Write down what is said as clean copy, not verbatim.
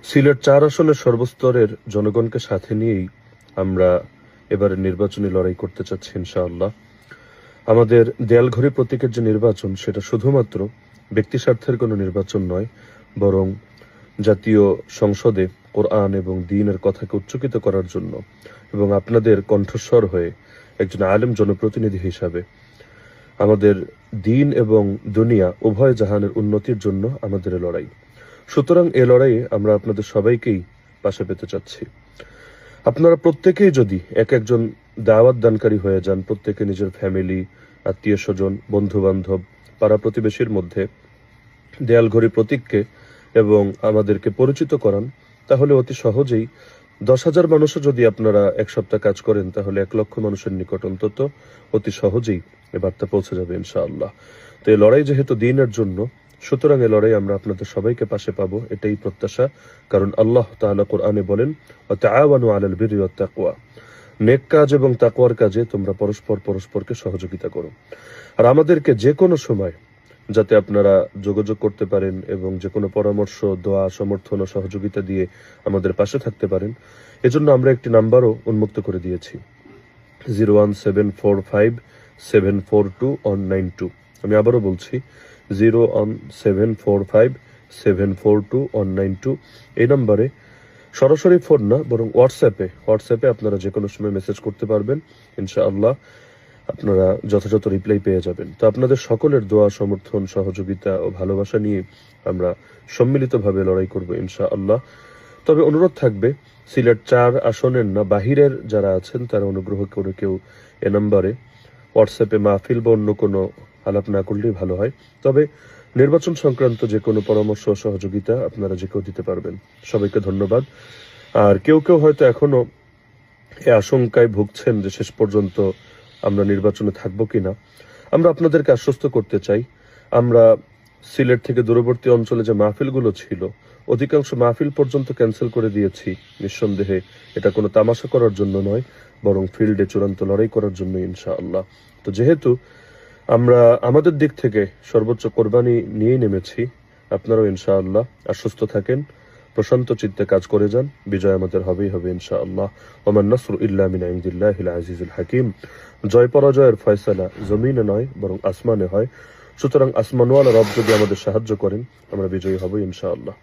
সিলেট ৪ আসনের সর্বস্তরের জনগণকে সাথে নিয়েই আমরা এবারে নির্বাচনী লড়াই করতে চাচ্ছি ইনশাআল্লাহ। আমাদের দেয়ালঘড়ি প্রতীকের যে নির্বাচন, সেটা শুধুমাত্র ব্যক্তি স্বার্থের কোনো নির্বাচন নয়, বরং জাতীয় সংসদে কোরআন এবং দ্বীনের কথাকে উচ্চকিত করার জন্য এবং আপনাদের কণ্ঠস্বর হয়ে একজন আলেম জনপ্রতিনিধি হিসাবে আমাদের দ্বীন এবং দুনিয়া উভয় জাহানের উন্নতির জন্য আমাদের লড়াই। সুতরাং এ লড়াইয়ে আমরা আপনাদের সবাইকেই পাশে পেতে চাচ্ছি। আপনারা প্রত্যেকেই যদি এক একজন দাওয়াত দানকারী হয়ে যান, প্রত্যেকে নিজের ফ্যামিলি, আত্মীয় স্বজন, বন্ধু বান্ধব, পাড়া প্রতিবেশীর মধ্যে দেয়ালঘড়ি প্রতীককে এবং আমাদেরকে পরিচিত করান, তাহলে অতি সহজেই 10,000 মানুষও যদি আপনারা এক সপ্তাহ কাজ করেন, তাহলে 1 লক্ষ মানুষের নিকট অন্তত অতি সহজেই এ বার্তা পৌঁছে যাবে ইনশাআল্লাহ। তো এই লড়াই যেহেতু দ্বীনের জন্য, সুতরাং এই লড়াই আমরা আপনাদের সবাইকে পাশে পাবো, এটাই প্রত্যাশা। কারণ আল্লাহ তাআলা কোরআনে বলেন, ওয়াতাআওয়ানু আলাল বিররি ওয়াত তাকওয়া, নেক কাজ এবং তাকওয়ার কাজে তোমরা পরস্পরকে সহযোগিতা করো। আর আমাদেরকে যে কোনো সময় যাতে আপনারা যোগাযোগ করতে পারেন এবং যে কোনো পরামর্শ, দোয়া, সমর্থন ও সহযোগিতা দিয়ে আমাদের পাশে থাকতে পারেন, এজন্য আমরা একটি নাম্বারও উন্মুক্ত করে দিয়েছি, 01745742192। আমি আবারও বলছি, 01745742192। এই নাম্বারে সরাসরি ফোন না, বরং হোয়াটসঅ্যাপে আপনারা যে কোনো সময় মেসেজ করতে পারবেন। ইনশাআল্লাহ আপনারা যথাযথ রিপ্লাই পেয়ে যাবেন। তো আপনাদের সকলের দোয়া, সমর্থন, সহযোগিতা ও ভালোবাসা নিয়ে আমরা সম্মিলিতভাবে লড়াই করব ইনশাআল্লাহ। তবে অনুরোধ থাকবে, সিলেট 4 আসনের না, বাহিরের যারা আছেন তারা অনুগ্রহ করে কেউ এ নাম্বারে হোয়াটসঅ্যাপে মাহফিল বা অন্য কোনো আলাপ না করলেই ভালো হয়। তবে নির্বাচন সংক্রান্ত যে কোনো পরামর্শ ও সহযোগিতা আপনারা যে কেউ দিতে পারবেন। সবাইকে ধন্যবাদ। আর কেউ হয়তো এখনো এ আশঙ্কায় ভুগছেন যে শেষ পর্যন্ত আমরা নির্বাচনে থাকবো কিনা, আমরা আপনাদেরকে আশ্বস্ত করতে চাই, আমরা সিলেট থেকে দূরবর্তী অঞ্চলে যে মাহফিলগুলো ছিল, অধিকাংশ মাহফিল পর্যন্ত ক্যান্সেল করে দিয়েছি। নিঃসন্দেহে এটা কোনো তামাশা করার জন্য নয়, বরং ফিল্ডে চূড়ান্ত লড়াই করার জন্য ইনশাআল্লাহ। তো যেহেতু আমরা আমাদের দিক থেকে সর্বোচ্চ কোরবানি নিয়েই নেমেছি, আপনারাও ইনশাআল্লাহ আশ্বস্ত থাকেন, প্রশান্ত চিত্তে কাজ করে যান। বিজয় আমাদের হবেই হবে ইনশাআল্লাহ। ওমান নাসরু ইল্লা মিন ইনদিল্লাহিল আজিজুল হাকিম। জয় পরাজয়ের ফয়সালা জমিনে নয়, বরং আসমানে হয়। সুতরাং আসমানওয়ালা রব যদি আমাদের সাহায্য করেন, আমরা বিজয়ী হব ইনশাআল্লাহ।